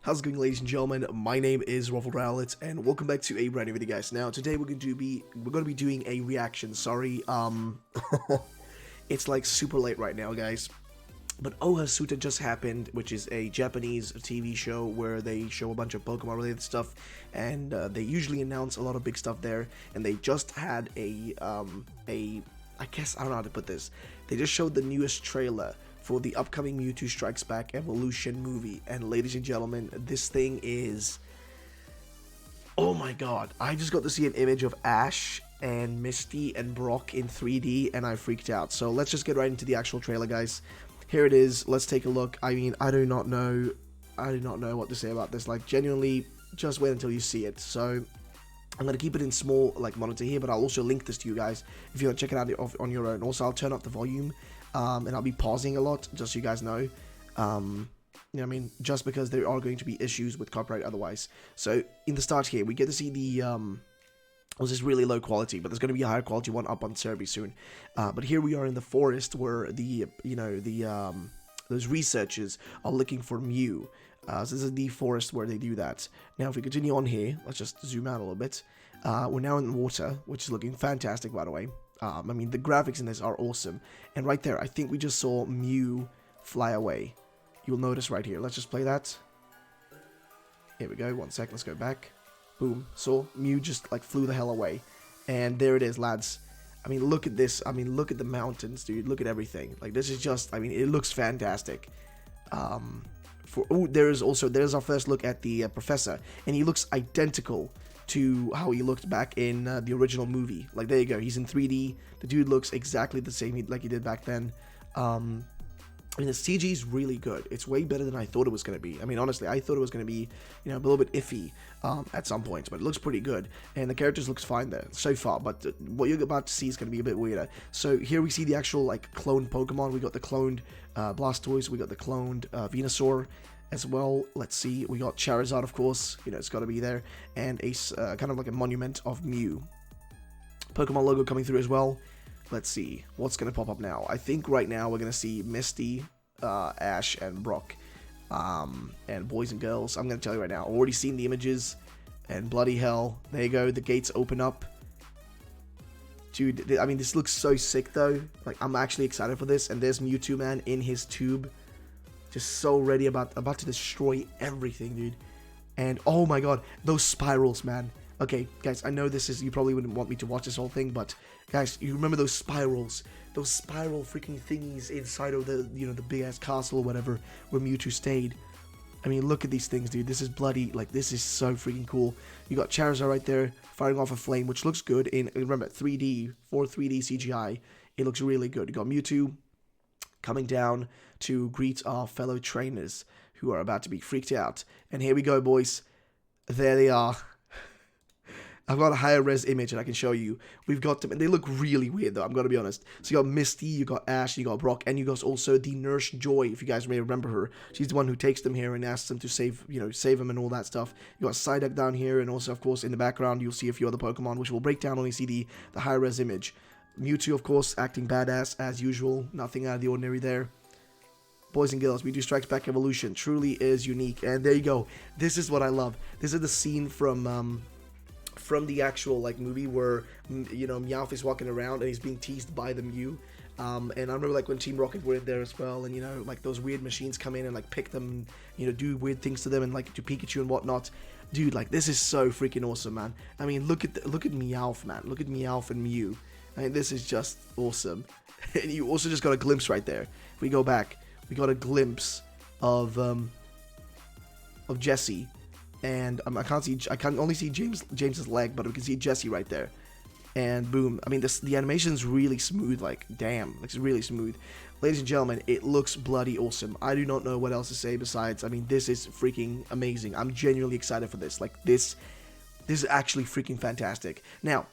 How's it going, ladies and gentlemen? My name is RuffledRowlit, and welcome back to a brand new video, guys. Now, today we're going to be doing a reaction. Sorry, it's like super late right now, guys. But Ohasuta just happened, which is a Japanese TV show where they show a bunch of Pokemon-related stuff, and they usually announce a lot of big stuff there. And they just had I guess I don't know how to put this. They just showed the newest trailer for the upcoming Mewtwo Strikes Back Evolution movie, and ladies and gentlemen, this thing is, oh my god, I just got to see an image of Ash and Misty and Brock in 3D, and I freaked out. So let's just get right into the actual trailer, guys. Here it is. Let's take a look. I mean, I do not know what to say about this. Like, genuinely, just wait until you see it. So I'm going to keep it in small, like, monitor here, but I'll also link this to you guys if you want to check it out on your own. Also, I'll turn up the volume, and I'll be pausing a lot, just so you guys know. You know what I mean? Just because there are going to be issues with copyright otherwise. So, in the start here, we get to see the, was this really low quality, but there's going to be a higher quality one up on Cerebi soon. But here we are in the forest where those researchers are looking for Mew. So this is the forest where they do that. Now, if we continue on here, let's just zoom out a little bit. We're now in water, which is looking fantastic, by the way. I mean, the graphics in this are awesome. And right there, I think we just saw Mew fly away. You'll notice right here. Let's just play that. Here we go. 1 sec. Let's go back. Boom. Saw Mew just, like, flew the hell away. And there it is, lads. I mean, look at this. I mean, look at the mountains, dude. Look at everything. Like, this is just, I mean, it looks fantastic. There's our first look at the professor, and he looks identical to how he looked back in the original movie. Like, there you go, he's in 3D. The dude looks exactly the same like he did back then. I mean, the CG is really good. It's way better than I thought it was going to be. I mean, honestly, I thought it was going to be, you know, a little bit iffy at some points, but it looks pretty good. And the characters looks fine there so far, but what you're about to see is going to be a bit weirder. So here we see the actual, like, cloned Pokemon. We got the cloned Blastoise, we got the cloned Venusaur as well. Let's see, we got Charizard, of course, you know, it's got to be there, and a kind of like a monument of Mew. Pokemon logo coming through as well. Let's see what's going to pop up now. I think right now we're going to see Misty, Ash, and Brock, and boys and girls. I'm going to tell you right now, already seen the images, and bloody hell, there you go, the gates open up. Dude, I mean, this looks so sick, though. Like, I'm actually excited for this, and there's Mewtwo, man, in his tube. Just so ready, about to destroy everything, dude. And, oh my god, those spirals, man. Okay, guys, I know this is, you probably wouldn't want me to watch this whole thing, but, guys, you remember those spirals? Those spiral freaking thingies inside of the, you know, the big-ass castle or whatever, where Mewtwo stayed. I mean, look at these things, dude. This is bloody, like, this is so freaking cool. You got Charizard right there, firing off a flame, which looks good in, remember, 3D, for 3D CGI. It looks really good. You got Mewtwo coming down to greet our fellow trainers who are about to be freaked out. And here we go, boys. There they are. I've got a higher res image and I can show you. We've got them, and they look really weird, though, I'm going to be honest. So you got Misty, you got Ash, you got Brock, and you got also the Nurse Joy, if you guys may remember her. She's the one who takes them here and asks them to save them and all that stuff. You got Psyduck down here, and also, of course, in the background, you'll see a few other Pokemon, which will break down when you see the higher res image. Mewtwo, of course, acting badass as usual. Nothing out of the ordinary there. Boys and girls, Mewtwo Strikes Back Evolution truly is unique. And there you go. This is what I love. This is the scene from the actual, like, movie where, you know, Meowth is walking around and he's being teased by the Mew. And I remember, like, when Team Rocket were in there as well, and, you know, like, those weird machines come in and, like, pick them, you know, do weird things to them, and, like, to Pikachu and whatnot. Dude, like, this is so freaking awesome, man. I mean, look at Meowth, man. Look at Meowth and Mew. I mean, this is just awesome. And you also just got a glimpse right there. If we go back, we got a glimpse of Jessie, and I can only see James's leg, but we can see Jessie right there. And boom, I mean, the animation's really smooth. Like, damn, it's really smooth. Ladies and gentlemen, it looks bloody awesome. I do not know what else to say besides, I mean, this is freaking amazing. I'm genuinely excited for this. Like, this is actually freaking fantastic. Now,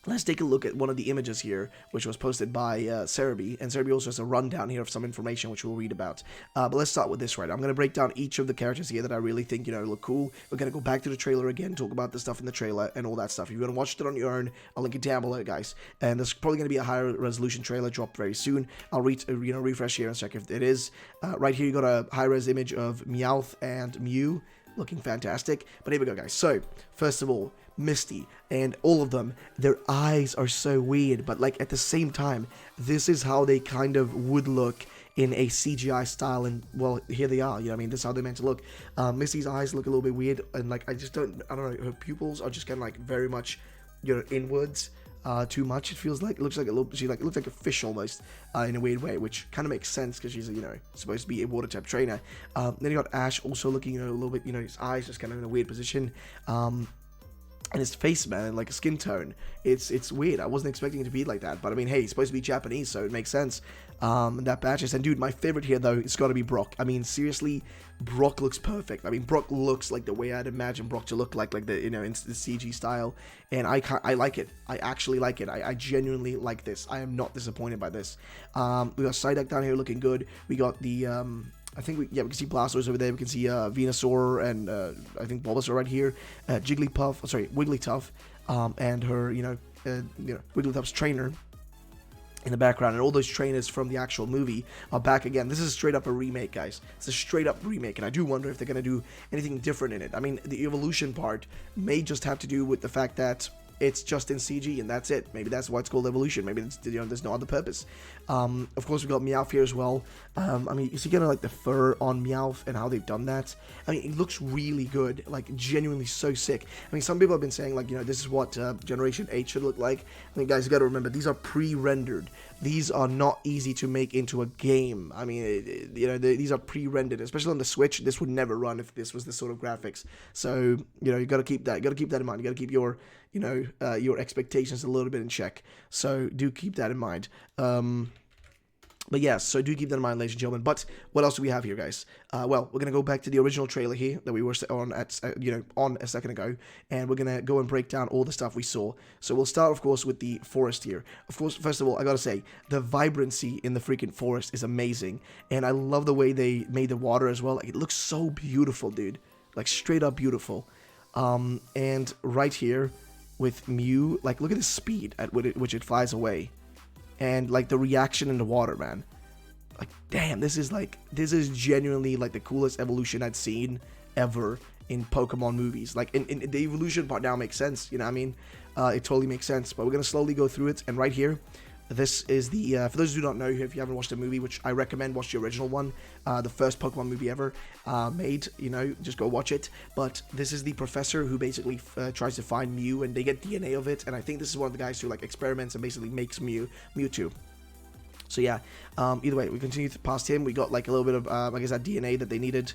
let's take a look at one of the images here, which was posted by Cerebi, and Cerebi also has a rundown here of some information which we'll read about. But let's start with this, right? I'm going to break down each of the characters here that I really think, look cool. We're going to go back to the trailer again, talk about the stuff in the trailer and all that stuff. If you want to watch it on your own, I'll link it down below, guys. And there's probably going to be a higher resolution trailer dropped very soon. I'll refresh here and check if it is. Right here, you got a high-res image of Meowth and Mew, looking fantastic. But here we go, guys. So, first of all, Misty, and all of them, their eyes are so weird, but like at the same time, this is how they kind of would look in a CGI style, and well, here they are, I mean, this is how they're meant to look. Misty's eyes look a little bit weird, and like, I don't know, her pupils are just kind of like very much, inwards, too much, it feels like. It looks like a little, it looks like a fish almost, in a weird way, which kind of makes sense, because she's, supposed to be a water type trainer. Then you got Ash also looking, a little bit, his eyes just kind of in a weird position, and his face, man, like a skin tone, it's weird. I wasn't expecting it to be like that, but I mean, hey, he's supposed to be Japanese, so it makes sense. That batches. And dude, my favorite here though, it's got to be Brock. I mean, seriously, Brock looks perfect. I mean, Brock looks like the way I'd imagine Brock to look like the in the CG style, and I like it. I actually like it. I genuinely like this. I am not disappointed by this. We got Psyduck down here looking good. We got the I think we can see Blastoise over there. We can see Venusaur and I think Bulbasaur right here. Wigglytuff, and her, Wigglytuff's trainer in the background, and all those trainers from the actual movie are back again. This is straight up a remake, guys. It's a straight up remake, and I do wonder if they're gonna do anything different in it. I mean, the evolution part may just have to do with the fact that it's just in CG and that's it. Maybe that's why it's called evolution. Maybe it's, there's no other purpose. Of course, we got Meowth here as well. I mean, you see kind of like the fur on Meowth and how they've done that. I mean, it looks really good, like genuinely so sick. I mean, some people have been saying like, this is what Generation 8 should look like. I mean, guys, you got to remember, these are pre-rendered. These are not easy to make into a game. I mean, these are pre-rendered, especially on the Switch. This would never run if this was the sort of graphics. So, you got to keep that. You got to keep that in mind. You got to keep your your expectations a little bit in check. So do keep that in mind. But yes, so do keep that in mind, ladies and gentlemen. But what else do we have here, guys? Well, we're gonna go back to the original trailer here that we were on on a second ago, and we're gonna go and break down all the stuff we saw. So we'll start, of course, with the forest here. Of course, first of all, I gotta say the vibrancy in the freaking forest is amazing, and I love the way they made the water as well. Like, it looks so beautiful, dude. Like, straight up beautiful. And right here with Mew, like, look at the speed at which it flies away. And, like, the reaction in the water, man. Like, damn, this is genuinely, like, the coolest evolution I'd seen ever in Pokemon movies. Like, in the evolution part now makes sense, you know what I mean? It totally makes sense. But we're going to slowly go through it. And right here, this is the, for those who don't know, if you haven't watched the movie, which I recommend, watch the original one, the first Pokemon movie ever made, just go watch it. But this is the professor who basically tries to find Mew, and they get DNA of it, and I think this is one of the guys who, like, experiments and basically makes Mewtwo. So yeah, either way, we continue past him, we got, like, a little bit of, I guess, that DNA that they needed,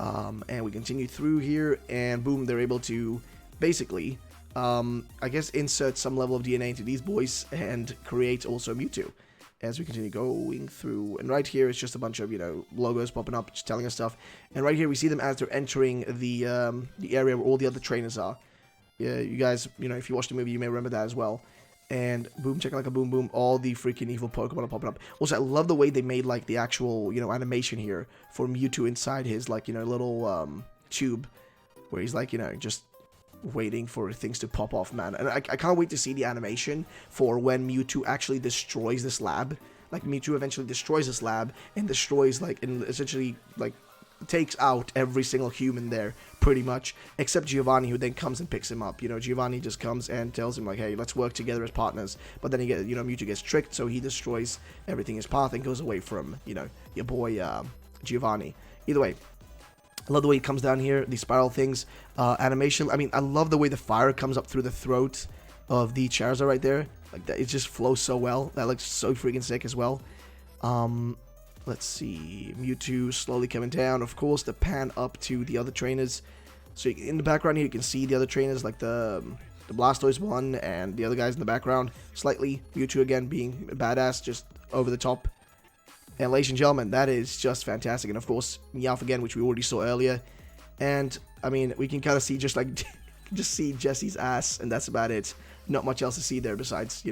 and we continue through here, and boom, they're able to basically I guess insert some level of DNA into these boys and create also Mewtwo as we continue going through. And right here it's just a bunch of, logos popping up, just telling us stuff. And right here we see them as they're entering the area where all the other trainers are. Yeah, you guys, if you watched the movie, you may remember that as well. And boom, check like a boom boom, all the freaking evil Pokemon are popping up. Also, I love the way they made, like, the actual, animation here for Mewtwo inside his, like, little tube where he's, like, just waiting for things to pop off, man. And I can't wait to see the animation for when Mewtwo actually destroys this lab. Like, Mewtwo eventually destroys this lab and destroys, like, and essentially, like, takes out every single human there, pretty much, except Giovanni, who then comes and picks him up. Giovanni just comes and tells him, like, hey, let's work together as partners. But then Mewtwo gets tricked, so he destroys everything in his path and goes away from, your boy, Giovanni. Either way, I love the way it comes down here, the spiral things, animation. I mean, I love the way the fire comes up through the throat of the Charizard right there. Like, that, it just flows so well. That looks so freaking sick as well. Let's see, Mewtwo slowly coming down. Of course, the pan up to the other trainers. So in the background here, you can see the other trainers, like the Blastoise one and the other guys in the background. Slightly, Mewtwo again being badass, just over the top. And ladies and gentlemen, that is just fantastic. And of course, Meowth again, which we already saw earlier. And, I mean, we can kind of see just, like, just see Jesse's ass, and that's about it. Not much else to see there besides,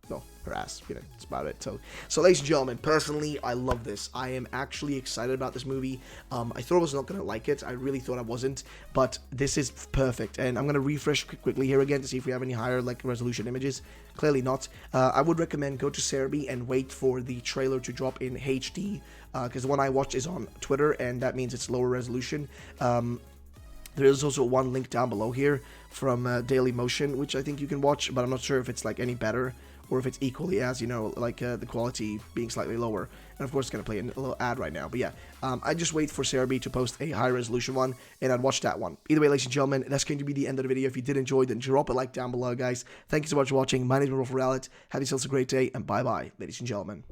well, her ass, that's about it. So ladies and gentlemen, personally, I love this. I am actually excited about this movie. I thought I was not going to like it. I really thought I wasn't, but this is perfect. And I'm going to refresh quickly here again to see if we have any higher, resolution images. Clearly not. I would recommend go to Cerebi and wait for the trailer to drop in HD, because the one I watched is on Twitter, and that means it's lower resolution. There is also one link down below here from Daily Motion, which I think you can watch, but I'm not sure if it's any better or if it's equally as, the quality being slightly lower. And of course, it's going to play a little ad right now. But yeah, I just wait for Cerebi to post a high resolution one, and I'd watch that one. Either way, ladies and gentlemen, that's going to be the end of the video. If you did enjoy, then drop a like down below, guys. Thank you so much for watching. My name is RuffledRowlit. Have yourselves a great day, and bye-bye, ladies and gentlemen.